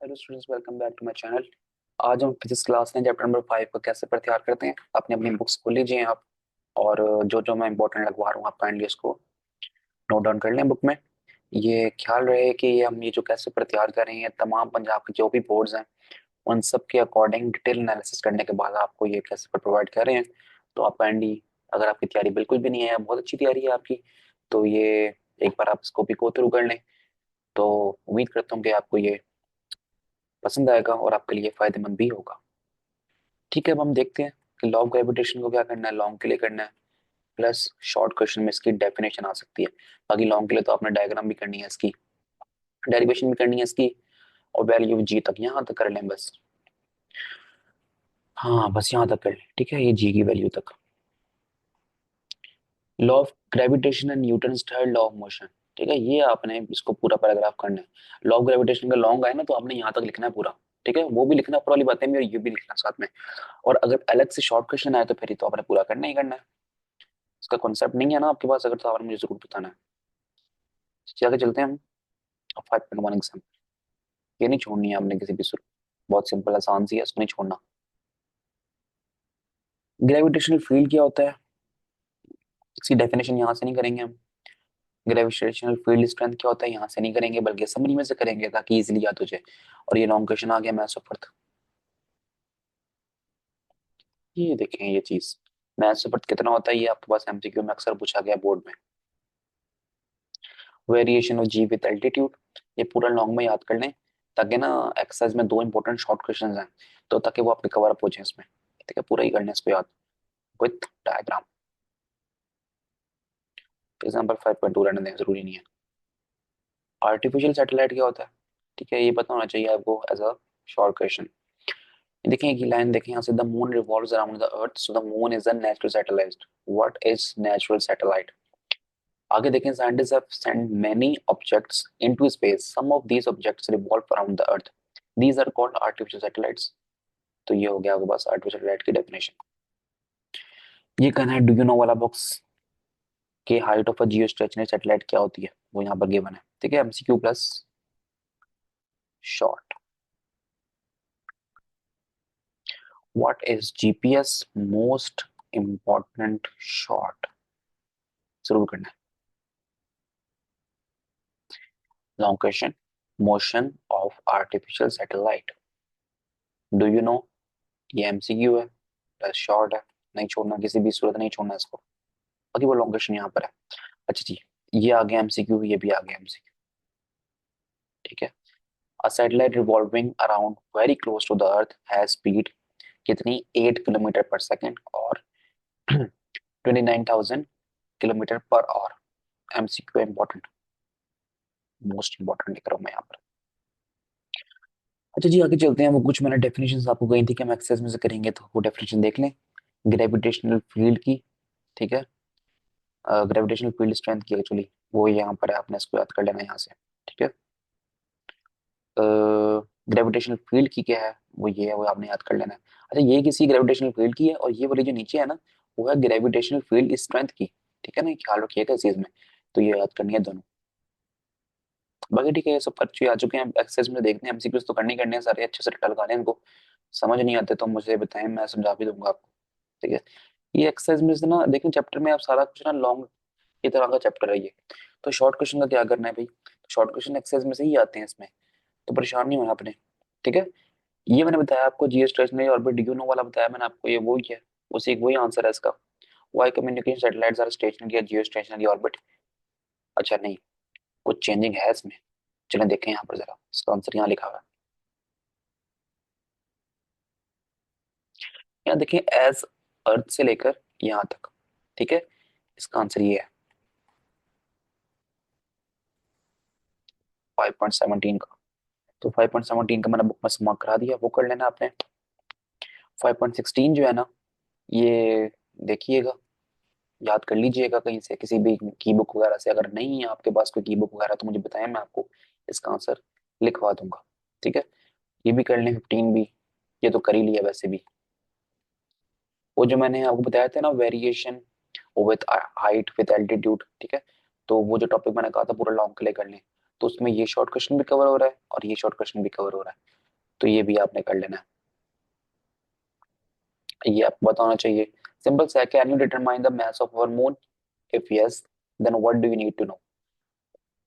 Hello students, welcome back to my channel. आज हम physics class में चैप्टर नंबर 5 का कैसे प्रत्यार करते हैं। अपनी अपनी बुक्स खोल लीजिए आप। और जो जो मैं इंपॉर्टेंट लगवा रहा हूँ आप काइंडली इसको नोट डाउन कर लें बुक में। ये ख्याल रहे कि हम ये जो कैसे प्रत्यार कर रहे हैं तमाम पंजाब के जो भी बोर्ड्स हैं उन सब के अकॉर्डिंग डिटेल एनालिसिस करने के बाद आपको ये कैसे प्रोवाइड कर रहे हैं। तो आप काइंडली, अगर आपकी तैयारी बिल्कुल भी नहीं है, बहुत अच्छी तैयारी है आपकी, तो ये एक बार आप इसको भी गो थ्रू कर लें। तो उम्मीद करता हूँ कि आपको ये पसंद आएगा और आपके लिए फायदेमंद भी होगा। ठीक है, अब हम देखते हैं कि लॉ ऑफ ग्रेविटेशन को क्या करना है। लॉन्ग के लिए करना है, प्लस शॉर्ट क्वेश्चन में इसकी डेफिनेशन आ सकती है। बाकी लॉन्ग के लिए तो आपने डायग्राम भी करनी है इसकी, डेरिवेशन भी करनी है इसकी, और वैल्यू जी तक यहाँ तक कर लें बस। हाँ, बस यहाँ तक कर लें, ठीक है, ये जी की वैल्यू तक। Law of gravitation and Newton's third law of motion. ठीक है, ये आपने इसको पूरा पैराग्राफ करना है। लॉ ऑफ ग्रेविटेशन का लॉन्ग आए ना तो आपने यहाँ तक लिखना है पूरा। ठीक है, वो भी लिखना ऊपर वाली बातें भी और ये भी लिखना साथ में। और अगर अलग से शॉर्ट क्वेश्चन आए तो फिर ये तो आपने पूरा करना ही करना है। इसका कॉन्सेप्ट नहीं है ना आपके पास, अगर तो आपने मुझे जरूर बताना है। आगे चलते हैं हम 5.1 एग्जाम। ये नहीं छोड़नी है आपने किसी भी सूरत। बहुत सिंपल आसान सी है, इसको नहीं छोड़ना। ग्रेविटेशनल फील्ड क्या होता है, इसकी डेफिनेशन यहाँ से नहीं करेंगे हम। ग्रेविटेशनल फील्ड स्ट्रेंथ क्या होता है यहाँ से नहीं करेंगे, बल्कि समरी में से करेंगे ताकि इजीली याद हो जाए। और ये लॉन्ग क्वेश्चन आ गया मैथ्स ऑफ अर्थ। ये देखें ये चीज, मैथ्स ऑफ अर्थ कितना होता है ये आपके पास एमसीक्यू में अक्सर पूछा गया बोर्ड में। Variation of g with altitude, ये पूरा लॉन्ग में याद कर लें ताकि ना एक्सरसाइज में दो इंपॉर्टेंट शॉर्ट क्वेश्चंस हैं, तो ताकि वो आपके कवर अप हो जाए इसमें। ठीक है, पूरा ही करना है इसको याद विथ डायग्राम। एग्जाम्पल 5.2 रहने दें, जरूरी नहीं है। आर्टिफिशियल सैटेलाइट क्या होता है, ठीक है, ये पता होना चाहिए आपको एज अ शॉर्ट क्वेश्चन। देखें एक लाइन देखें यहाँ से, the moon revolves around the earth so the moon is a natural satellite. What is natural satellite? आगे देखें, scientist have sent many objects into space, some of these objects revolve around the earth, these are called artificial satellites. तो ये हो गया आपके पास artificial satellite की definition. ये कहना है डू यू नो वाला बॉक्स के height of a geostationary satellite क्या होती है, वो यहाँ पर गिवन है। ठीक है, MCQ plus short. What is GPS most important short, जरूर करना है। Long question, motion of artificial satellite, do you no, ये एमसीक्यू है प्लस शॉर्ट है। नहीं छोड़ना, किसी भी सूरत नहीं छोड़ना इसको। बाकी वो लॉन्ग क्वेश्चन यहाँ पर है। अच्छा जी, ये आ गया एमसीक्यू, ये भी आ गया एमसीक्यू। ठीक है, a satellite revolving around very close to the earth has speed कितनी, 8 किलोमीटर पर सेकेंड और 29,000 kilometre per hour. MCQ important, most important लिख रहा हूँ मैं यहाँ पर। अच्छा जी, आगे चलते हैं। वो कुछ मैंने डेफिनेशन आपको कही थी कि हम एक्सरसाइज में से करेंगे, तो वो डेफिनेशन देख लें ग्रेविटेशनल फील्ड की। ठीक है, ग्रेविटेशनल फील्ड स्ट्रेंथ की एक्चुअली वो यहाँ पर है, आपने इसको याद कर लेना यहाँ से। ठीक है, ग्रेविटेशनल फील्ड की क्या है, वो ये है, वो आपने याद कर लेना है। अच्छा, ये किसी ग्रेविटेशनल फील्ड की है और ये वाली जो नीचे है ना, वो है ग्रेविटेशनल फील्ड स्ट्रेंथ की। ठीक है ना, ये ख्याल रखिएगा इस चीज में। तो ये याद करनी है दोनों। बाकी ठीक है, ये सब कर चुके आ चुके हैं, एक्सरसाइज में देखते हैं। एमसीक्यूज तो करने ही करने हैं सारे, अच्छे से रट्टा लगाने हैं इनको। समझ नहीं आते तो मुझे बताएं, मैं समझा भी दूंगा आपको। ठीक है, ये एक्सरसाइज में से ना देखें, चैप्टर में आप सारा कुछ ना लॉन्ग की तरह का चैप्टर है ये। तो शॉर्ट क्वेश्चन का क्या करना है भाई, शॉर्ट क्वेश्चन एक्सरसाइज में से ही आते हैं इसमें, तो परेशान नहीं होना आपने। ठीक है, ये मैंने बताया आपको, जीएस स्टेशनरी ऑर्बिट ड्यूनो वाला बताया मैंने आपको, ये वही है, उसी वही आंसर है इसका। Why communication satellites are stationary या जियो स्टेशनरी ऑर्बिट। अच्छा नहीं, कुछ चेंजिंग है इसमें। चलें देखें यहाँ पर जरा, इसका आंसर यहाँ लिखा हुआ है। यहाँ देखें, एज अर्थ से लेकर यहाँ तक। ठीक है, इसका आंसर ये है 5.17 का। तो 5.17 का मैंने बुक में मार्क करा दिया, वो कर लेना आपने। 5.16 जो है ना, ये देखिएगा, याद कर लीजिएगा कहीं से, किसी भी की बुक वगैरह से। अगर नहीं है आपके पास कोई की बुक वगैरह तो मुझे बताएं, मैं आपको इसका आंसर लिखवा दूंगा। ठीक है, ये भी कर लें 15 भी, ये तो कर ही लिया वैसे भी। वो जो मैंने आपको बताया था ना, variation with height with altitude. ठीक है, तो वो जो टॉपिक मैंने कहा था पूरा लॉन्ग के लिए कर लें। तो उसमें ये शॉर्ट क्वेश्चन भी कवर हो रहा है और ये शॉर्ट क्वेश्चन भी कवर हो रहा है, तो ये भी आपने कर लेना है। ये आपको बताना चाहिए। सिंपल सा है, can you determine the mass of our moon? If yes, then what do you need to know.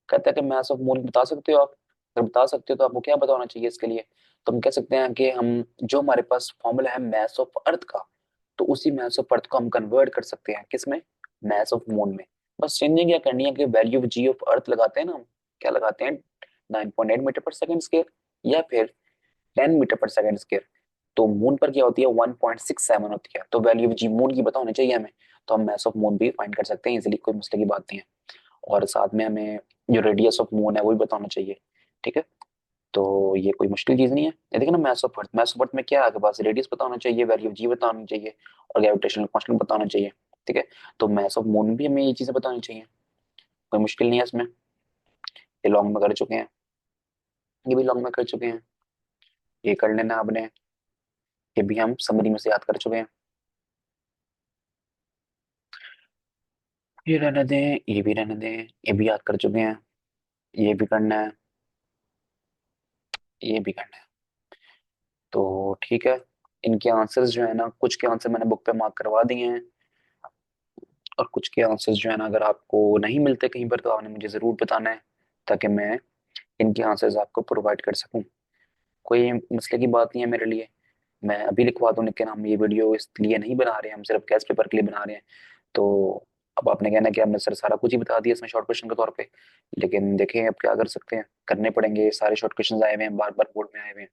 कहता है कि मास ऑफ मून बता सकते हो आप? अगर बता सकते हो तो आपको क्या बताना चाहिए इसके लिए? तो हम कह सकते हैं कि हम जो हमारे पास फॉर्मूला है मास ऑफ अर्थ का, तो उसी मास ऑफ अर्थ को हम कन्वर्ट कर सकते हैं किसमें? मास ऑफ मून में। बस चेंजिंग क्या करनी है कि value of g of earth लगाते हैं ना हम, क्या लगाते हैं? 9.8 मीटर पर सेकंड स्क्वायर या फिर 10 मीटर पर सेकंड स्क्वायर। तो मून पर क्या होती है? 1.67 होती है। तो वैल्यू ऑफ जी मून की पता होनी चाहिए हमें, तो हम मास ऑफ मून भी फाइंड कर सकते हैं इजीली, कोई मसले की बात नहीं है। और साथ में हमें जो रेडियस ऑफ मून है वो भी बताना चाहिए। ठीक है, तो ये कोई मुश्किल चीज नहीं है। ये देखो ना, mass of earth, mass of earth में क्या है आपके पास? रेडियस बताना चाहिए, वैल्यू ऑफ जी बतानी चाहिए और ग्रेविटेशनल कांस्टेंट बताना चाहिए। ठीक है, तो मास ऑफ मून भी हमें ये चीजें बतानी चाहिए, कोई मुश्किल नहीं है इसमें। ये लॉन्ग में कर चुके हैं, ये भी लॉन्ग में कर चुके हैं, ये कर लेना आपने, ये भी हम समरी में से याद कर चुके हैं। ये रहने दें, ये भी रहने दें, ये भी याद कर चुके हैं, ये भी करना है, ये भी करना है। तो ठीक है, इनके आंसर्स जो है ना, कुछ के आंसर मैंने बुक पे मार्क करवा दिए हैं और कुछ के आंसर्स जो है ना, अगर आपको नहीं मिलते कहीं पर तो आपने मुझे जरूर बताना है, ताकि मैं इनके आंसर्स आपको प्रोवाइड कर सकूं। कोई मसले की बात नहीं है मेरे लिए, मैं अभी लिखवा दूं, लेकिन हम ये वीडियो इसलिए नहीं बना रहे हैं, हम सिर्फ गैस पेपर के लिए बना रहे हैं। तो अब आपने कहना कि हमने सर सारा कुछ ही बता दिया इसमें शॉर्ट क्वेश्चन के तौर पे, लेकिन देखें अब क्या कर सकते हैं, करने पड़ेंगे। सारे शॉर्ट क्वेश्चन आए हुए हैं, बार बार बोर्ड में आए हुए हैं।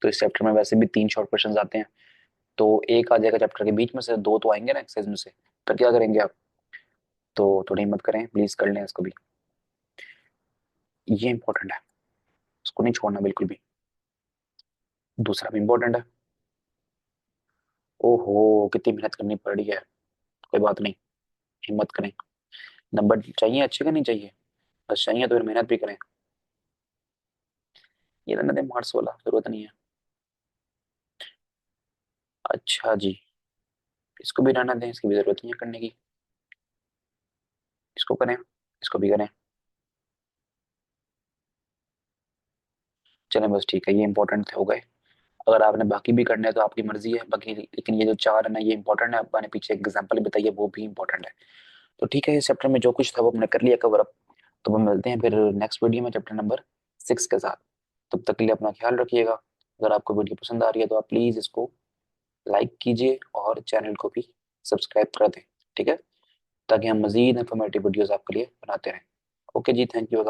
तो इस चैप्टर में वैसे भी 3 शॉर्ट क्वेश्चन आते हैं, तो एक आ जाएगा चैप्टर के बीच में से, 2 तो आएंगे ना एक्सरसाइज में से। फिर क्या करेंगे आप? तो थोड़ी हिम्मत करें प्लीज, कर लें इसको भी, ये इंपॉर्टेंट है, इसको नहीं छोड़ना बिल्कुल भी। दूसरा भी इंपॉर्टेंट है। ओहो, कितनी मेहनत करनी पड़ रही है। कोई बात नहीं, हिम्मत करें। नंबर चाहिए अच्छे का नहीं चाहिए? बस चाहिए तो फिर मेहनत भी करें। ये रहने दें, मार्क्स वाला जरूरत नहीं है। अच्छा जी, इसको भी रहना दें, इसकी भी जरूरत नहीं है करने की। इसको करें, इसको भी करें। चलें बस ठीक है, ये इंपॉर्टेंट हो गए। अगर आपने बाकी भी करने हैं तो आपकी मर्जी है बाकी, लेकिन ये जो 4 है ना, ये इंपॉर्टेंट है। आपने पीछे एग्जाम्पल बताई है, वो भी इंपॉर्टेंट है। तो ठीक है, इस चैप्टर में जो कुछ था वो हमने कर लिया कवर अप। तो हम मिलते हैं फिर नेक्स्ट वीडियो में चैप्टर नंबर 6 के साथ। तब तक के लिए अपना ख्याल रखिएगा। अगर आपको वीडियो पसंद आ रही है तो आप प्लीज इसको लाइक कीजिए और चैनल को भी सब्सक्राइब कर दें। ठीक है, ताकि हम मजीद इंफॉर्मेटिव वीडियोस आपके लिए बनाते रहें। ओके जी, थैंक यू।